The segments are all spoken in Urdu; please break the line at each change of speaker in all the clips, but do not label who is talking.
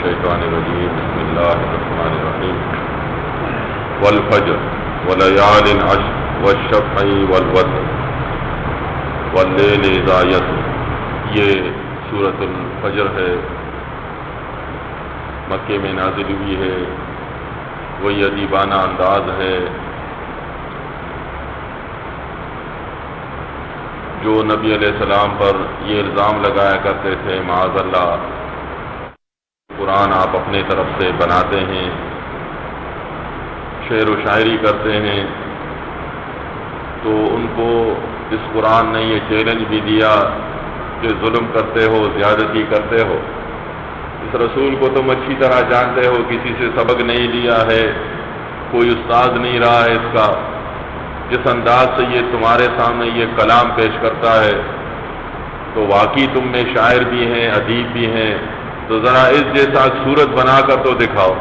الشیطان الرجیم بسم اللہ الرحمن الرحیم والفجر وليال عشر والشفع والوتر واللیل اذا یسر۔ یہ سورۃ الفجر ہے، مکے میں نازل ہوئی ہے، وہی ادیبانہ انداز ہے جو نبی علیہ السلام پر یہ الزام لگایا کرتے تھے معاذ اللہ قرآن آپ اپنے طرف سے بناتے ہیں، شعر و شاعری کرتے ہیں، تو ان کو اس قرآن نے یہ چیلنج بھی دیا کہ ظلم کرتے ہو، زیادتی کرتے ہو، اس رسول کو تم اچھی طرح جانتے ہو، کسی سے سبق نہیں لیا ہے، کوئی استاد نہیں رہا ہے اس کا، جس انداز سے یہ تمہارے سامنے یہ کلام پیش کرتا ہے تو واقعی تم میں شاعر بھی ہیں، ادیب بھی ہیں، تو ذرا اس جیسا صورت بنا کر تو دکھاؤ۔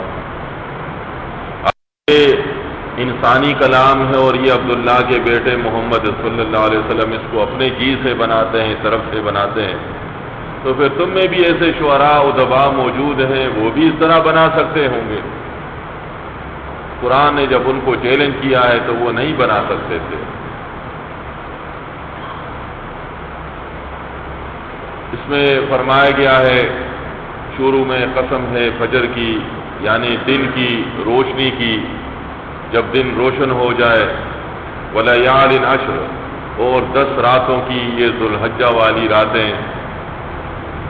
یہ انسانی کلام ہے اور یہ عبداللہ کے بیٹے محمد صلی اللہ علیہ وسلم اس کو اپنے جی سے بناتے ہیں، طرف سے بناتے ہیں، تو پھر تم میں بھی ایسے شعراء ادباء موجود ہیں، وہ بھی اس طرح بنا سکتے ہوں گے۔ قرآن نے جب ان کو چیلنج کیا ہے تو وہ نہیں بنا سکتے تھے۔ اس میں فرمایا گیا ہے، شروع میں قسم ہے فجر کی، یعنی دن کی روشنی کی، جب دن روشن ہو جائے، ولیال عشر، اور 10 راتوں کی، یہ ذوالحجہ والی راتیں،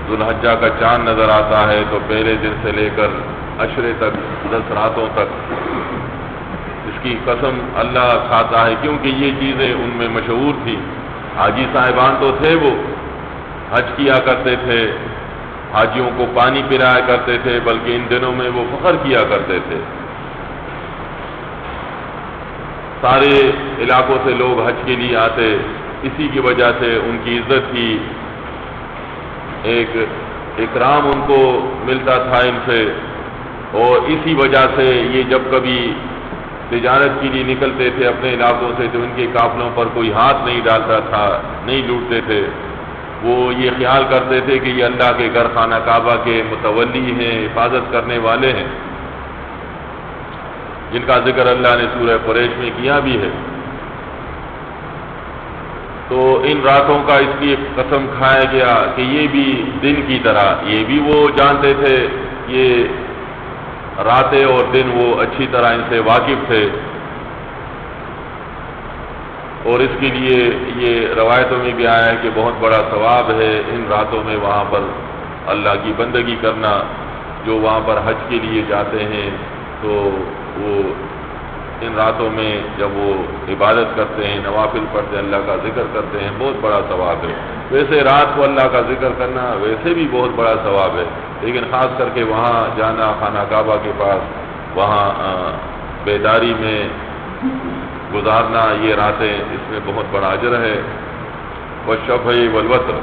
ذوالحجہ کا چاند نظر آتا ہے تو پہلے دن سے لے کر عشرے تک، 10 راتوں تک اس کی قسم اللہ کھاتا ہے، کیونکہ یہ چیزیں ان میں مشہور تھی۔ حاجی صاحبان تو تھے، وہ حج کیا کرتے تھے، حاجیوں کو پانی پلایا کرتے تھے، بلکہ ان دنوں میں وہ فخر کیا کرتے تھے۔ سارے علاقوں سے لوگ حج کے لیے آتے، اسی کی وجہ سے ان کی عزت تھی، ایک اکرام ان کو ملتا تھا ان سے، اور اسی وجہ سے یہ جب کبھی تجارت کے لیے نکلتے تھے اپنے علاقوں سے تو ان کے قافلوں پر کوئی ہاتھ نہیں ڈالتا تھا، نہیں لوٹتے تھے۔ وہ یہ خیال کرتے تھے کہ یہ اللہ کے گھر خانہ کعبہ کے متولی ہیں، حفاظت کرنے والے ہیں، جن کا ذکر اللہ نے سورہ قریش میں کیا بھی ہے۔ تو ان راتوں کا اس لیے قسم کھایا گیا کہ یہ بھی دن کی طرح، یہ بھی وہ جانتے تھے، یہ راتیں اور دن وہ اچھی طرح ان سے واقف تھے، اور اس کے لیے یہ روایتوں میں بھی آیا ہے کہ بہت بڑا ثواب ہے ان راتوں میں وہاں پر اللہ کی بندگی کرنا۔ جو وہاں پر حج کے لیے جاتے ہیں تو وہ ان راتوں میں جب وہ عبادت کرتے ہیں، نوافل پڑھتے ہیں، اللہ کا ذکر کرتے ہیں، بہت بڑا ثواب ہے۔ ویسے رات کو اللہ کا ذکر کرنا ویسے بھی بہت بڑا ثواب ہے، لیکن خاص کر کے وہاں جانا، خانہ کعبہ کے پاس، وہاں بیداری میں گزارنا یہ راتیں، اس میں بہت بڑا اجر ہے۔ والشفع والوتر،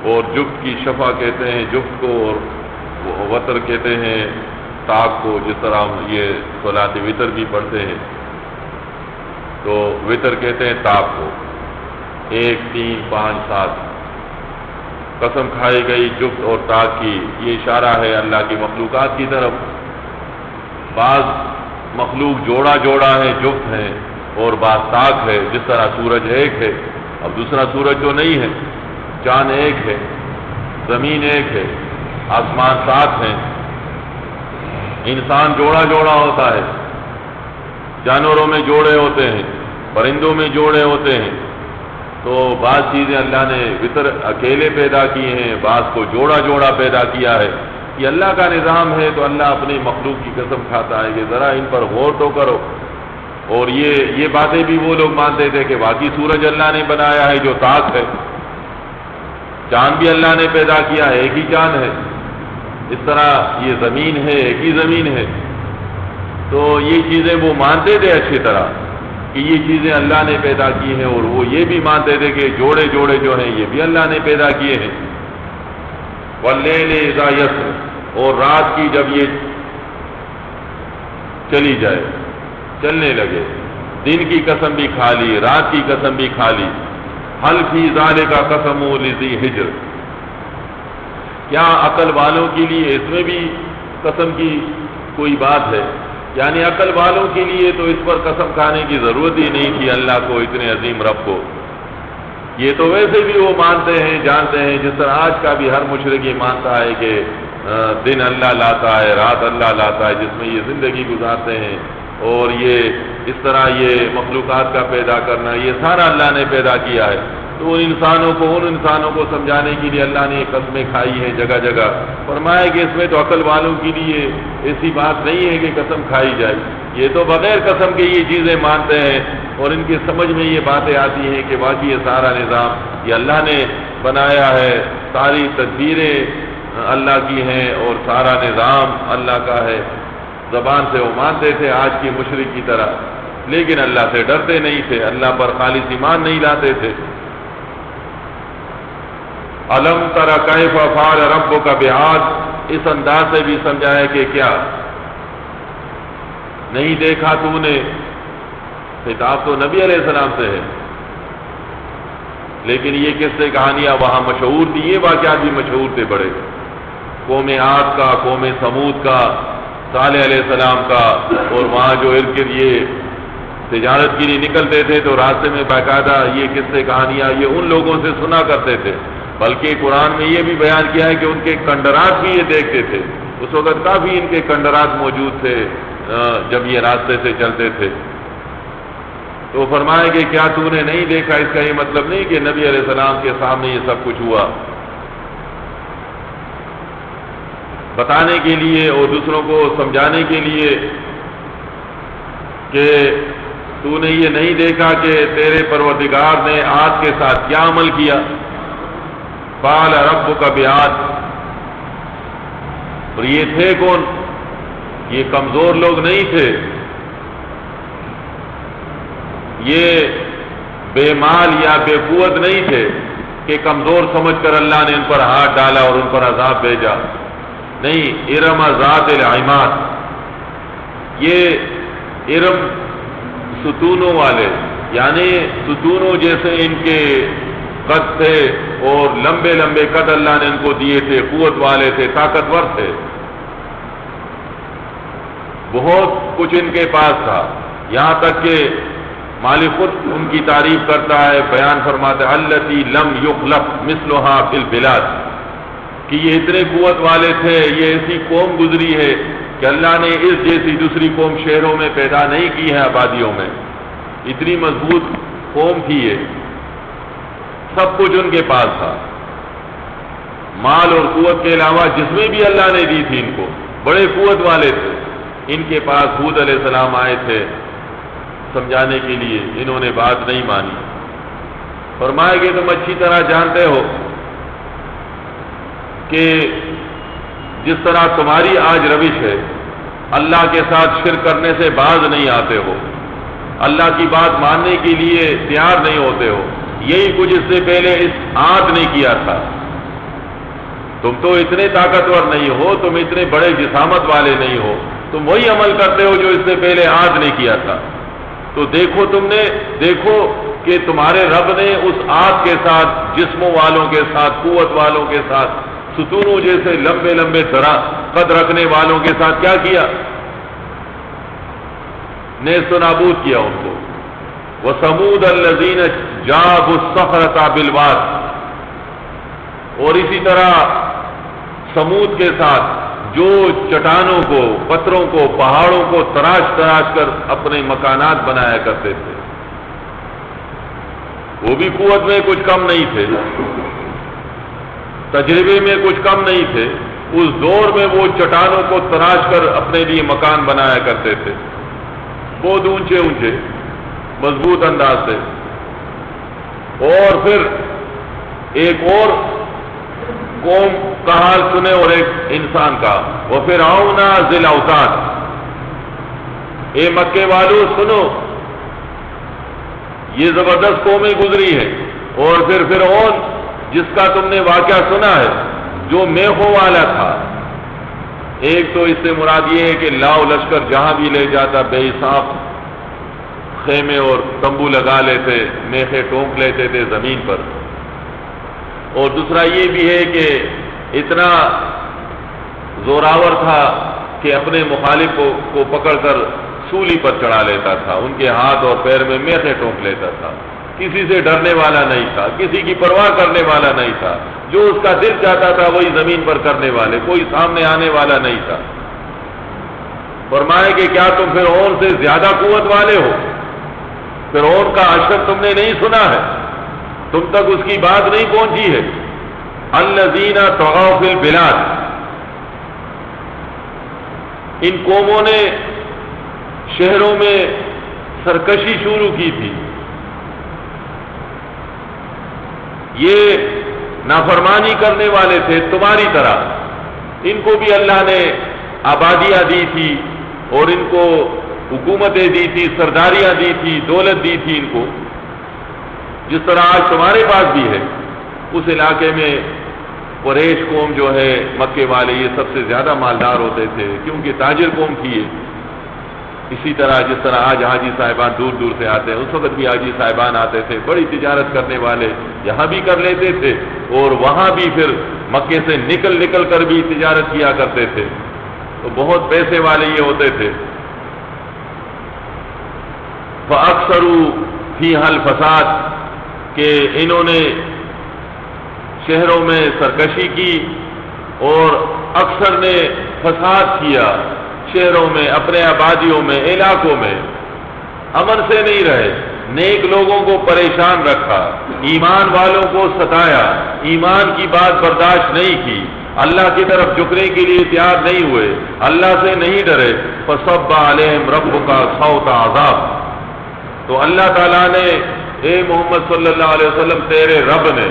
اور جفت کی شفع کہتے ہیں جفت کو، اور وتر کہتے ہیں تاک کو، جس طرح یہ صلاۃ وتر بھی پڑھتے ہیں تو وتر کہتے ہیں تاک کو، 1 3 5 7 قسم کھائی گئی جفت اور تاک کی۔ یہ اشارہ ہے اللہ کی مخلوقات کی طرف۔ بعض مخلوق جوڑا جوڑا ہے، جفت ہیں، اور بعض تاک ہے، جس طرح سورج ایک ہے، اب دوسرا سورج تو نہیں ہے، چاند ایک ہے، زمین ایک ہے، آسمان 7 ہیں، انسان جوڑا جوڑا ہوتا ہے، جانوروں میں جوڑے ہوتے ہیں، پرندوں میں جوڑے ہوتے ہیں، تو بعض چیزیں اللہ نے وطر اکیلے پیدا کیے ہیں، بعض کو جوڑا جوڑا پیدا کیا ہے۔ یہ اللہ کا نظام ہے، تو اللہ اپنی مخلوق کی قسم کھاتا ہے کہ ذرا ان پر غور تو کرو۔ اور یہ باتیں بھی وہ لوگ مانتے تھے کہ باقی سورج اللہ نے بنایا ہے جو تاک ہے، چاند بھی اللہ نے پیدا کیا ہے، ایک ہی چاند ہے، اس طرح یہ زمین ہے، ایک ہی زمین ہے۔ تو یہ چیزیں وہ مانتے تھے اچھی طرح کہ یہ چیزیں اللہ نے پیدا کی ہیں، اور وہ یہ بھی مانتے تھے کہ جوڑے جوڑے جو ہیں یہ بھی اللہ نے پیدا کیے ہیں۔ واللیل اذا یسر، اور رات کی جب یہ چلی جائے، چلنے لگے، دن کی قسم بھی کھا لی، رات کی قسم بھی کھا لی۔ حل فی ذالک قسم لذی حجر، کیا عقل والوں کے لیے اس میں بھی قسم کی کوئی بات ہے؟ یعنی عقل والوں کے لیے تو اس پر قسم کھانے کی ضرورت ہی نہیں تھی اللہ کو، اتنے عظیم رب کو۔ یہ تو ویسے بھی وہ مانتے ہیں، جانتے ہیں، جس طرح آج کا بھی ہر مشرک یہ مانتا ہے کہ دن اللہ لاتا ہے، رات اللہ لاتا ہے، جس میں یہ زندگی گزارتے ہیں، اور یہ اس طرح یہ مخلوقات کا پیدا کرنا یہ سارا اللہ نے پیدا کیا ہے۔ تو ان انسانوں کو سمجھانے کے لیے اللہ نے یہ قسمیں کھائی ہیں جگہ جگہ۔ فرمایا کہ اس میں تو عقل والوں کے لیے ایسی بات نہیں ہے کہ قسم کھائی جائے، یہ تو بغیر قسم کے یہ چیزیں مانتے ہیں، اور ان کی سمجھ میں یہ باتیں آتی ہیں کہ واقعی یہ سارا نظام یہ اللہ نے بنایا ہے، ساری تدبیریں اللہ کی ہیں اور سارا نظام اللہ کا ہے۔ زبان سے وہ مانتے تھے آج کی مشرک کی طرح، لیکن اللہ سے ڈرتے نہیں تھے، اللہ پر خالص ایمان نہیں لاتے تھے۔ الم تر کیف فعل ربک بعاد، اس انداز سے بھی سمجھایا کہ کیا نہیں دیکھا تو نے، خطاب تو نبی علیہ السلام سے ہے، لیکن یہ قصے کہانیاں وہاں مشہور تھی، یہ واقعات بھی مشہور تھے بڑے، قوم عاد کا، قوم سمود کا، صالح علیہ السلام کا، اور وہاں جو ارد گرد یہ تجارت کے لیے نکلتے تھے تو راستے میں باقاعدہ یہ قصے کہانیاں یہ ان لوگوں سے سنا کرتے تھے، بلکہ قرآن میں یہ بھی بیان کیا ہے کہ ان کے کنڈرات بھی یہ دیکھتے تھے، اس وقت کافی ان کے کنڈرات موجود تھے جب یہ راستے سے چلتے تھے۔ تو فرمایا کہ کیا تو نے نہیں دیکھا، اس کا یہ مطلب نہیں کہ نبی علیہ السلام کے سامنے یہ سب کچھ ہوا، بتانے کے لیے اور دوسروں کو سمجھانے کے لیے کہ تو نے یہ نہیں دیکھا کہ تیرے پروردگار نے عاد کے ساتھ کیا عمل کیا۔ فعل ربک بعاد، اور یہ تھے کون؟ یہ کمزور لوگ نہیں تھے، یہ بے مال یا بے قوت نہیں تھے کہ کمزور سمجھ کر اللہ نے ان پر ہاتھ ڈالا اور ان پر عذاب بھیجا، نہیں، ارم ذات العماد، یہ ارم ستونوں والے، یعنی ستونوں جیسے ان کے قد تھے، اور لمبے لمبے قد اللہ نے ان کو دیے تھے، قوت والے تھے، طاقتور تھے، بہت کچھ ان کے پاس تھا، یہاں تک کہ مالک خود ان کی تعریف کرتا ہے، بیان فرماتا ہے التی لم یخلق مثلها فی البلاد، کہ یہ اتنے قوت والے تھے، یہ ایسی قوم گزری ہے کہ اللہ نے اس جیسی دوسری قوم شہروں میں پیدا نہیں کی ہے، آبادیوں میں، اتنی مضبوط قوم تھی یہ، سب کچھ ان کے پاس تھا، مال اور قوت کے علاوہ جسمیں بھی اللہ نے دی تھی ان کو، بڑے قوت والے تھے۔ ان کے پاس ہود علیہ السلام آئے تھے سمجھانے کے لیے، انہوں نے بات نہیں مانی۔ فرمایا کہ تم اچھی طرح جانتے ہو کہ جس طرح تمہاری آج روش ہے، اللہ کے ساتھ شرک کرنے سے باز نہیں آتے ہو، اللہ کی بات ماننے کے لیے تیار نہیں ہوتے ہو، یہی کچھ اس سے پہلے اس عاد نے کیا تھا۔ تم تو اتنے طاقتور نہیں ہو، تم اتنے بڑے جسامت والے نہیں ہو، تم وہی عمل کرتے ہو جو اس سے پہلے عاد نے کیا تھا۔ تو دیکھو دیکھو کہ تمہارے رب نے اس عاد کے ساتھ، جسموں والوں کے ساتھ، قوت والوں کے ساتھ، ستونوں جیسے لمبے لمبے قد رکھنے والوں کے ساتھ کیا کیا؟ نیست و نابود کیا ان کو۔ وَثَمُودَ الَّذِينَ جَابُوا الصَّخْرَةَ بِالْوَادِ، اور اسی طرح سمود کے ساتھ جو چٹانوں کو، پتھروں کو، پہاڑوں کو تراش تراش کر اپنے مکانات بنایا کرتے تھے، وہ بھی قوت میں کچھ کم نہیں تھے، تجربے میں کچھ کم نہیں تھے، اس دور میں وہ چٹانوں کو تراش کر اپنے لیے مکان بنایا کرتے تھے، بہت اونچے اونچے مضبوط انداز سے۔ اور پھر ایک اور قوم کا حال سنے اور ایک انسان کا، وَفِرْعَوْنَ ذِي الْأَوْتَادِ، اے مکے والو سنو، یہ زبردست قومیں گزری ہیں، اور پھر فرعون جس کا تم نے واقعہ سنا ہے، جو میخوں والا تھا۔ ایک تو اس سے مراد یہ ہے کہ لاؤ لشکر جہاں بھی لے جاتا بے حساب خیمے اور تمبو لگا لیتے، میخیں ٹونک لیتے تھے زمین پر، اور دوسرا یہ بھی ہے کہ اتنا زوراور تھا کہ اپنے مخالف کو پکڑ کر سولی پر چڑھا لیتا تھا، ان کے ہاتھ اور پیر میں میخیں ٹونک لیتا تھا، کسی سے ڈرنے والا نہیں تھا، کسی کی پرواہ کرنے والا نہیں تھا، جو اس کا دل چاہتا تھا وہی زمین پر کرنے والے، کوئی سامنے آنے والا نہیں تھا۔ فرمائے کہ کیا تم فرعون سے زیادہ قوت والے ہو؟ فرعون کا اشر تم نے نہیں سنا ہے؟ تم تک اس کی بات نہیں پہنچی ہے؟ الذین طغوا فی البلاد، ان قوموں نے شہروں میں سرکشی شروع کی تھی، یہ نافرمانی کرنے والے تھے تمہاری طرح، ان کو بھی اللہ نے آبادیاں دی تھی اور ان کو حکومتیں دی تھی، سرداریاں دی تھی، دولت دی تھی ان کو، جس طرح آج تمہارے پاس بھی ہے۔ اس علاقے میں قریش قوم جو ہے، مکے والے، یہ سب سے زیادہ مالدار ہوتے تھے کیونکہ تاجر قوم تھی یہ۔ اسی طرح جس طرح آج حاجی صاحبان دور دور سے آتے ہیں، اس وقت بھی حاجی صاحبان آتے تھے، بڑی تجارت کرنے والے یہاں بھی کر لیتے تھے اور وہاں بھی پھر مکے سے نکل کر بھی تجارت کیا کرتے تھے، تو بہت پیسے والے یہ ہوتے تھے۔ فَأَكْثَرُوا فِيهَا الْفَسَادَ، کہ انہوں نے شہروں میں سرکشی کی اور اکثر نے فساد کیا شہروں میں، اپنے آبادیوں میں، علاقوں میں، امن سے نہیں رہے، نیک لوگوں کو پریشان رکھا، ایمان والوں کو ستایا، ایمان کی بات برداشت نہیں کی، اللہ کی طرف جھکنے کے لیے تیار نہیں ہوئے، اللہ سے نہیں ڈرے۔ فَصَبَّ عَلَيْهِمْ رَبُّكَ صَوْتَ عَذَابٍ، تو اللہ تعالیٰ نے، اے محمد صلی اللہ علیہ وسلم، تیرے رب نے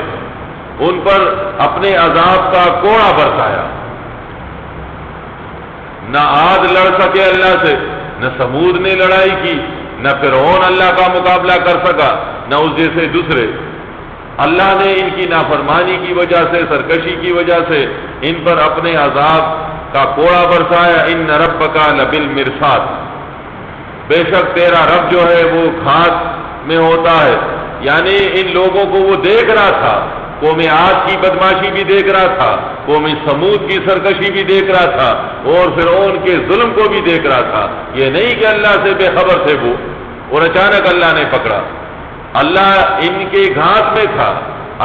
ان پر اپنے عذاب کا کوڑا برسایا۔ نہ عاد لڑ سکے اللہ سے، نہ سمود نے لڑائی کی، نہ فرعون اللہ کا مقابلہ کر سکا، نہ اس جیسے دوسرے۔ اللہ نے ان کی نافرمانی کی وجہ سے، سرکشی کی وجہ سے ان پر اپنے عذاب کا کوڑا برسایا۔ ان ربک لبالمرصاد، بے شک تیرا رب جو ہے وہ گھات میں ہوتا ہے، یعنی ان لوگوں کو وہ دیکھ رہا تھا، قوم عاد کی بدماشی بھی دیکھ رہا تھا، قوم سمود کی سرکشی بھی دیکھ رہا تھا، اور فرعون کے ظلم کو بھی دیکھ رہا تھا۔ یہ نہیں کہ اللہ سے بے خبر تھے وہ اور اچانک اللہ نے پکڑا، اللہ ان کے گھات میں تھا،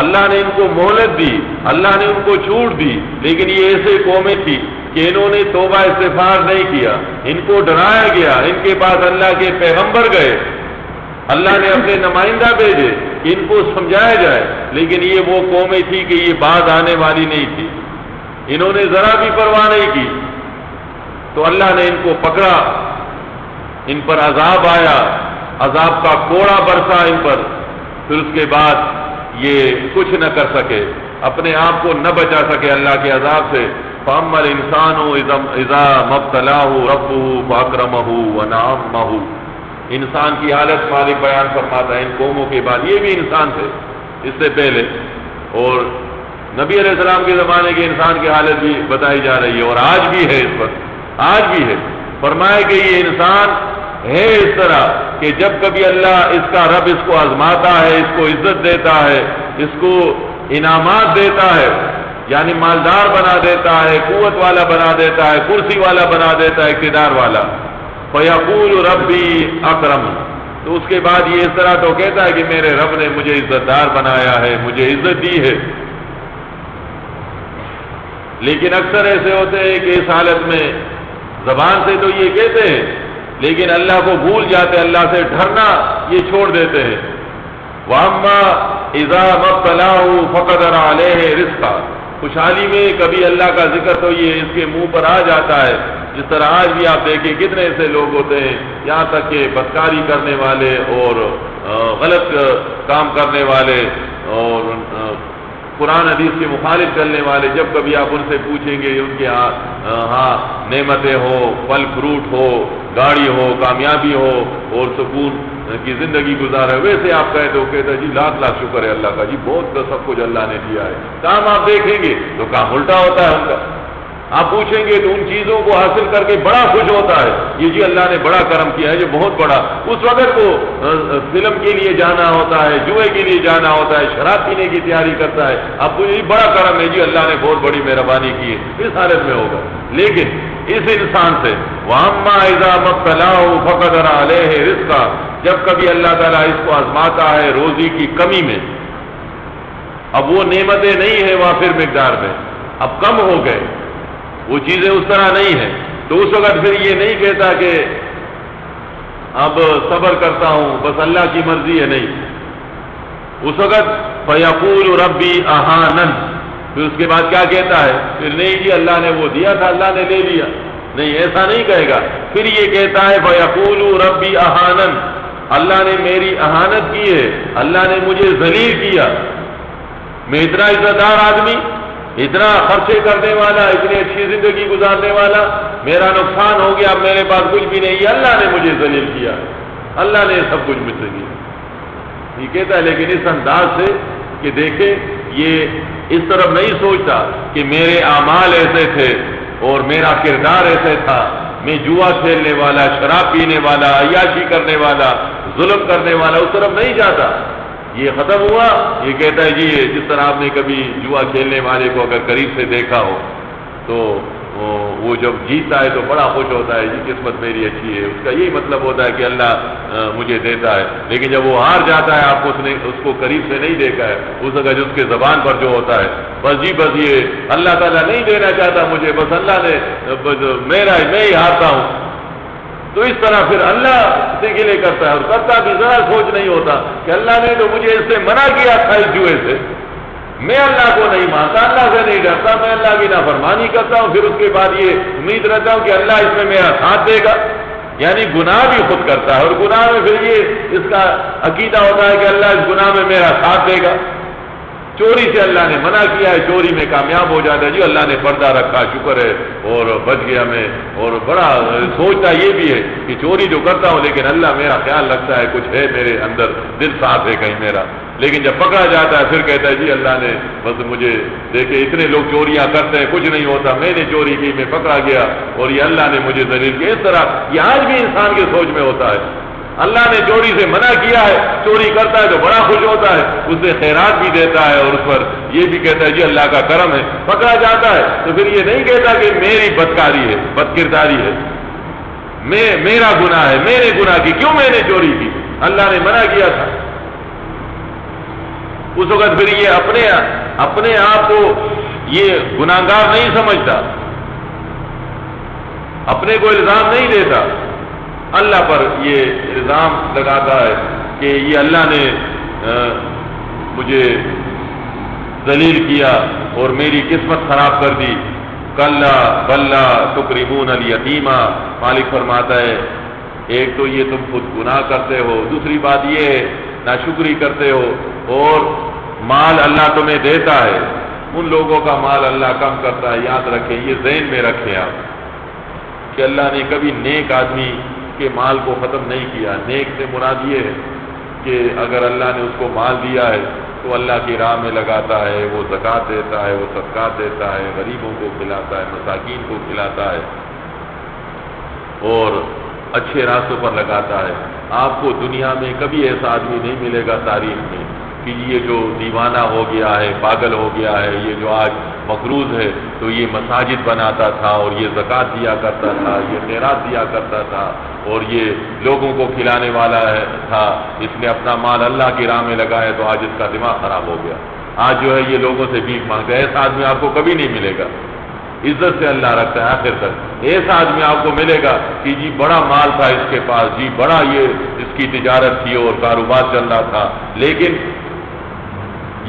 اللہ نے ان کو مہلت دی، اللہ نے ان کو چھوٹ دی، لیکن یہ ایسے قومیں تھی کہ انہوں نے توبہ استغفار نہیں کیا، ان کو ڈرایا گیا، ان کے پاس اللہ کے پیغمبر گئے، اللہ نے اپنے نمائندہ بھیجے کہ ان کو سمجھایا جائے، لیکن یہ وہ قومیں تھی کہ یہ بات آنے والی نہیں تھی، انہوں نے ذرا بھی پرواہ نہیں کی، تو اللہ نے ان کو پکڑا، ان پر عذاب آیا، عذاب کا کوڑا برسا ان پر، پھر اس کے بعد یہ کچھ نہ کر سکے، اپنے آپ کو نہ بچا سکے اللہ کے عذاب سے۔ فَأَمَّا الْإِنسَانُ إِذَا مَا ابْتَلَاهُ رَبُّهُ فَأَكْرَمَهُ وَنَعَمَّهُ، انسان کی حالت مالک بیان فرماتا ہے۔ ان قوموں کے بعد یہ بھی انسان تھے اس سے پہلے، اور نبی علیہ السلام کے زمانے کے انسان کی حالت بھی بتائی جا رہی ہے، اور آج بھی ہے، اس وقت آج بھی ہے۔ فرمائے کہ یہ انسان ہے اس طرح کہ جب کبھی اللہ اس کا رب اس کو آزماتا ہے، اس کو عزت دیتا ہے، اس کو انعامات دیتا ہے، یعنی مالدار بنا دیتا ہے، قوت والا بنا دیتا ہے، کرسی والا بنا دیتا ہے، اقتدار والا، فَيَقُولُ رَبِّي اکرم، تو اس کے بعد یہ اس طرح تو کہتا ہے کہ میرے رب نے مجھے عزت دار بنایا ہے، مجھے عزت دی ہے۔ لیکن اکثر ایسے ہوتے ہیں کہ اس حالت میں زبان سے تو یہ کہتے ہیں لیکن اللہ کو بھول جاتے، اللہ سے ڈرنا یہ چھوڑ دیتے ہیں۔ وَأَمَّا إِذَا مَا ابْتَلَاهُ فَقَدَرَ عَلَيْهِ رِزْقَهُ، خوشحالی میں کبھی اللہ کا ذکر تو یہ اس کے منہ پر آ جاتا ہے، جس طرح آج بھی آپ دیکھیں کتنے ایسے لوگ ہوتے ہیں، یہاں تک کہ بدکاری کرنے والے اور غلط کام کرنے والے اور قرآن حدیث کے مخالف چلنے والے، جب کبھی آپ ان سے پوچھیں گے ان کے ہاں نعمتیں ہو، پھل فروٹ ہو، گاڑی ہو، کامیابی ہو اور سکون کی زندگی گزارے، ویسے آپ کہتے ہو کہتے جی لاکھ لاکھ شکر ہے اللہ کا، جی بہت سب کچھ اللہ نے دیا ہے۔ کام آپ دیکھیں گے تو کام الٹا ہوتا ہے ان کا، آپ پوچھیں گے تو ان چیزوں کو حاصل کر کے بڑا خوش ہوتا ہے، یہ جی اللہ نے بڑا کرم کیا ہے، جو بہت بڑا، اس وقت کو فلم کے لیے جانا ہوتا ہے، جوئے کے لیے جانا ہوتا ہے، شراب پینے کی تیاری کرتا ہے، اب یہ بڑا کرم ہے جی اللہ نے بہت بڑی مہربانی کی ہے، اس حالت میں ہوگا۔ لیکن اس انسان سے وَأَمَّا إِذَا مَا ابْتَلَاهُ فَقَدَرَ عَلَيْهِ رِزْقَهُ، جب کبھی اللہ تعالیٰ اس کو آزماتا ہے روزی کی کمی میں، اب وہ نعمتیں نہیں ہیں وافر مقدار میں، اب کم ہو گئے، وہ چیزیں اس طرح نہیں ہیں، تو اس وقت پھر یہ نہیں کہتا کہ اب صبر کرتا ہوں بس اللہ کی مرضی ہے، نہیں، اس وقت فَيَقُولُ رَبِّي أَهَانَنِ، پھر اس کے بعد کیا کہتا ہے؟ پھر نہیں جی اللہ نے وہ دیا تھا اللہ نے لے لیا، نہیں ایسا نہیں کہے گا، پھر یہ کہتا ہے فَيَقُولُ رَبِّي أَهَانَنِ، اللہ نے میری اہانت کی ہے، اللہ نے مجھے ذلیل کیا، میں اتنا عزت دار آدمی، اتنا خرچے کرنے والا، اتنی اچھی زندگی گزارنے والا، میرا نقصان ہو گیا، اب میرے پاس کچھ بھی نہیں، اللہ نے مجھے ذلیل کیا، اللہ نے سب کچھ مجھ سے کیا، یہ کہتا ہے، لیکن اس انداز سے کہ دیکھیں یہ اس طرف نہیں سوچتا کہ میرے اعمال ایسے تھے اور میرا کردار ایسے تھا، میں جوا کھیلنے والا، شراب پینے والا، عیاشی کرنے والا، ظلم کرنے والا، اس طرف نہیں جاتا، یہ ختم ہوا، یہ کہتا ہے جی جس طرح آپ نے کبھی جوا کھیلنے والے کو اگر قریب سے دیکھا ہو تو وہ جب جیتتا ہے تو بڑا خوش ہوتا ہے، جی قسمت میری اچھی ہے، اس کا یہی مطلب ہوتا ہے کہ اللہ مجھے دیتا ہے، لیکن جب وہ ہار جاتا ہے، آپ اس کو قریب سے نہیں دیکھا ہے، اس وقت اس کے زبان پر جو ہوتا ہے بس جی بس یہ اللہ تعالیٰ نہیں دینا چاہتا مجھے، بس اللہ نے میں ہی ہارتا ہوں، تو اس طرح پھر اللہ سے گلے کرتا ہے، اور کرتا بھی ذرا سوچ نہیں ہوتا کہ اللہ نے تو مجھے اس سے منع کیا تھا اس جوئے سے، میں اللہ کو نہیں مانتا، اللہ سے نہیں ڈرتا، میں اللہ کی نافرمانی کرتا ہوں، پھر اس کے بعد یہ امید رہتا ہوں کہ اللہ اس میں میرا ساتھ دے گا، یعنی گناہ بھی خود کرتا ہے، اور گناہ میں پھر یہ اس کا عقیدہ ہوتا ہے کہ اللہ اس گناہ میں میرا ساتھ دے گا، چوری سے اللہ نے منع کیا ہے، چوری میں کامیاب ہو جاتا ہے، جی اللہ نے پردہ رکھا شکر ہے اور بچ گیا میں، اور بڑا سوچتا یہ بھی ہے کہ چوری جو کرتا ہوں لیکن اللہ میرا خیال رکھتا ہے، کچھ ہے میرے اندر، دل صاف ہے کہیں میرا، لیکن جب پکڑا جاتا ہے پھر کہتا ہے جی اللہ نے بس مجھے دیکھے، اتنے لوگ چوریاں کرتے ہیں کچھ نہیں ہوتا، میں نے چوری کی، میں پکڑا گیا اور یہ اللہ نے مجھے ذلیل کیا، اس طرح یہ آج بھی انسان کے سوچ میں ہوتا ہے، اللہ نے چوری سے منع کیا ہے، چوری کرتا ہے تو بڑا خوش ہوتا ہے، اس سے خیرات بھی دیتا ہے اور اس پر یہ بھی کہتا ہے جی اللہ کا کرم ہے، پکڑا جاتا ہے تو پھر یہ نہیں کہتا کہ میری بدکاری ہے، بدکرداری ہے، میرا گناہ ہے، میں نے گناہ کی، کیوں میں نے چوری کی، اللہ نے منع کیا تھا، اس وقت پھر یہ اپنے آپ کو یہ گناہگار نہیں سمجھتا، اپنے کو الزام نہیں دیتا، اللہ پر یہ الزام لگاتا ہے کہ یہ اللہ نے مجھے ذلیل کیا اور میری قسمت خراب کر دی، کلا بلا تکرمون الیتیما، مالک فرماتا ہے ایک تو یہ تم خود گناہ کرتے ہو، دوسری بات یہ ہے ناشکری کرتے ہو، اور مال اللہ تمہیں دیتا ہے، ان لوگوں کا مال اللہ کم کرتا ہے، یاد رکھیں، یہ ذہن میں رکھیں آپ کہ اللہ نے کبھی نیک آدمی کے مال کو ختم نہیں کیا، نیک سے مراد یہ ہے کہ اگر اللہ نے اس کو مال دیا ہے تو اللہ کی راہ میں لگاتا ہے، وہ زکوٰۃ دیتا ہے، وہ صدقات دیتا ہے، غریبوں کو کھلاتا ہے، مساکین کو کھلاتا ہے اور اچھے راستوں پر لگاتا ہے۔ آپ کو دنیا میں کبھی ایسا آدمی نہیں ملے گا تاریخ میں کہ یہ جو دیوانہ ہو گیا ہے، پاگل ہو گیا ہے، یہ جو آج مقروض ہے تو یہ مساجد بناتا تھا اور یہ زکوٰۃ دیا کرتا تھا، یہ خیرات دیا کرتا تھا اور یہ لوگوں کو کھلانے والا تھا، اس نے اپنا مال اللہ کی راہ میں لگایا تو آج اس کا دماغ خراب ہو گیا، آج جو ہے یہ لوگوں سے بھیک مانگتا ہے، ایسا آدمی آپ کو کبھی نہیں ملے گا، عزت سے اللہ رکھتا ہے آخر تک، ایسا آدمی آپ کو ملے گا کہ جی بڑا مال تھا اس کے پاس، جی بڑا یہ اس کی تجارت تھی اور کاروبار چل رہا تھا، لیکن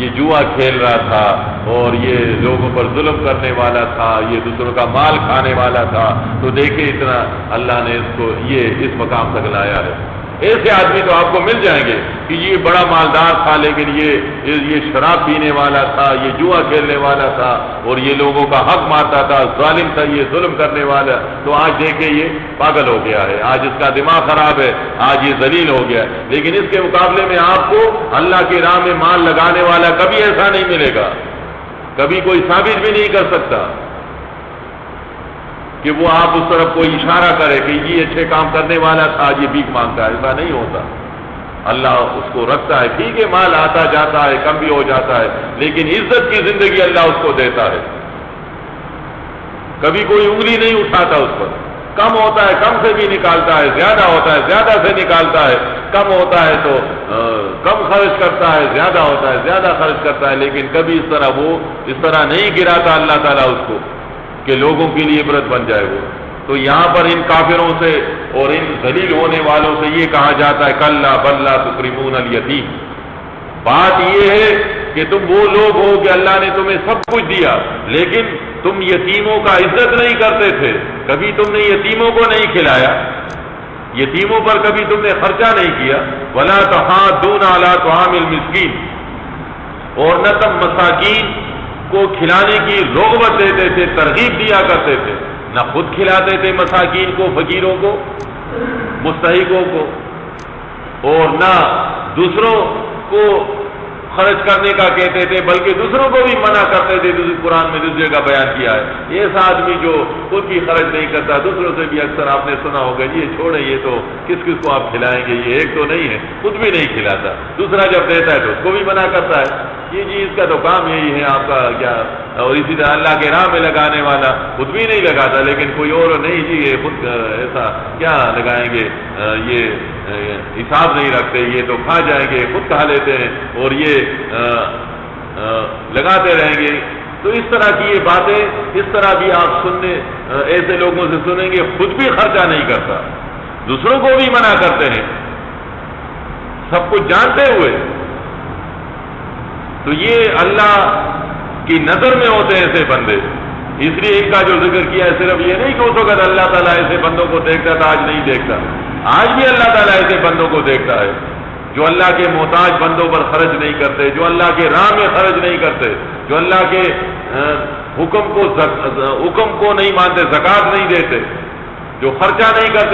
یہ جوا کھیل رہا تھا اور یہ لوگوں پر ظلم کرنے والا تھا، یہ دوسروں کا مال کھانے والا تھا، تو دیکھیں اتنا اللہ نے اس کو یہ اس مقام تک لایا ہے۔ ایسے آدمی تو آپ کو مل جائیں گے کہ یہ بڑا مالدار تھا لیکن یہ شراب پینے والا تھا، یہ جوا کھیلنے والا تھا اور یہ لوگوں کا حق مارتا تھا، ظالم تھا، یہ ظلم کرنے والا، تو آج دیکھیں یہ پاگل ہو گیا ہے، آج اس کا دماغ خراب ہے، آج یہ ذلیل ہو گیا ہے، لیکن اس کے مقابلے میں آپ کو اللہ کی راہ میں مال لگانے والا کبھی ایسا نہیں ملے گا، کبھی کوئی ثابت بھی نہیں کر سکتا کہ وہ آپ اس طرف کوئی اشارہ کرے کہ یہ اچھے کام کرنے والا تھا، آج یہ بھیک مانگتا ہے، ایسا نہیں ہوتا، اللہ اس کو رکھتا ہے، ٹھیک ہے مال آتا جاتا ہے، کم بھی ہو جاتا ہے، لیکن عزت کی زندگی اللہ اس کو دیتا ہے۔ کبھی کوئی انگلی نہیں اٹھاتا اس پر، کم ہوتا ہے کم سے بھی نکالتا ہے، زیادہ ہوتا ہے زیادہ سے نکالتا ہے، کم ہوتا ہے تو کم خرچ کرتا ہے، زیادہ ہوتا ہے زیادہ خرچ کرتا ہے، لیکن کبھی اس طرح نہیں گراتا اللہ تعالیٰ اس کو کہ لوگوں کے لیے عبرت بن جائے وہ۔ تو یہاں پر ان کافروں سے اور ان ذلیل ہونے والوں سے یہ کہا جاتا ہے کلا بل لا تکرمون الیتیم، بات یہ ہے کہ تم وہ لوگ ہو کہ اللہ نے تمہیں سب کچھ دیا لیکن تم یتیموں کا عزت نہیں کرتے تھے، کبھی تم نے یتیموں کو نہیں کھلایا، یتیموں پر کبھی تم نے خرچہ نہیں کیا، ولا تحاضون علی طعام المسکین، اور نہ تم مساکین کو کھلانے کی رغبت دیتے تھے، ترغیب دیا کرتے تھے، نہ خود کھلاتے تھے مساکین کو، فقیروں کو، مستحقوں کو، اور نہ دوسروں کو خرچ کرنے کا کہتے تھے بلکہ دوسروں کو بھی منع کرتے تھے۔ قرآن میں دوسرے کا بیان کیا ہے، ایسا آدمی جو خود بھی خرچ نہیں کرتا دوسروں سے بھی اکثر آپ نے سنا ہوگا یہ چھوڑیں، یہ تو کس کس کو آپ کھلائیں گے، یہ ایک تو نہیں ہے، خود بھی نہیں کھلاتا، دوسرا جب دیتا ہے تو اس کو بھی منع کرتا ہے، یہ جی اس کا تو کام یہی ہے آپ کا کیا۔ اور اسی طرح اللہ کے راہ میں لگانے والا خود بھی نہیں لگاتا لیکن کوئی اور نہیں جی یہ خود ایسا کیا لگائیں گے، یہ حساب نہیں رکھتے، یہ تو کھا جائیں گے، خود کھا لیتے ہیں اور یہ لگاتے رہیں گے۔ تو اس طرح کی یہ باتیں اس طرح بھی آپ سننے ایسے لوگوں سے سنیں گے، خود بھی خرچہ نہیں کرتا، دوسروں کو بھی منع کرتے ہیں سب کچھ جانتے ہوئے۔ تو یہ اللہ کی نظر میں ہوتے ہیں ایسے بندے، اس لیے ان کا جو ذکر کیا ہے صرف یہ نہیں کہ اس وقت اللہ تعالیٰ ایسے بندوں کو دیکھتا تھا آج نہیں دیکھتا، آج بھی اللہ تعالیٰ ایسے بندوں کو دیکھتا ہے جو اللہ کے محتاج بندوں پر خرچ نہیں کرتے، جو اللہ کے راہ میں خرچ نہیں کرتے، جو اللہ کے حکم کو نہیں مانتے، زکوٰۃ نہیں دیتے، جو خرچہ نہیں کرتے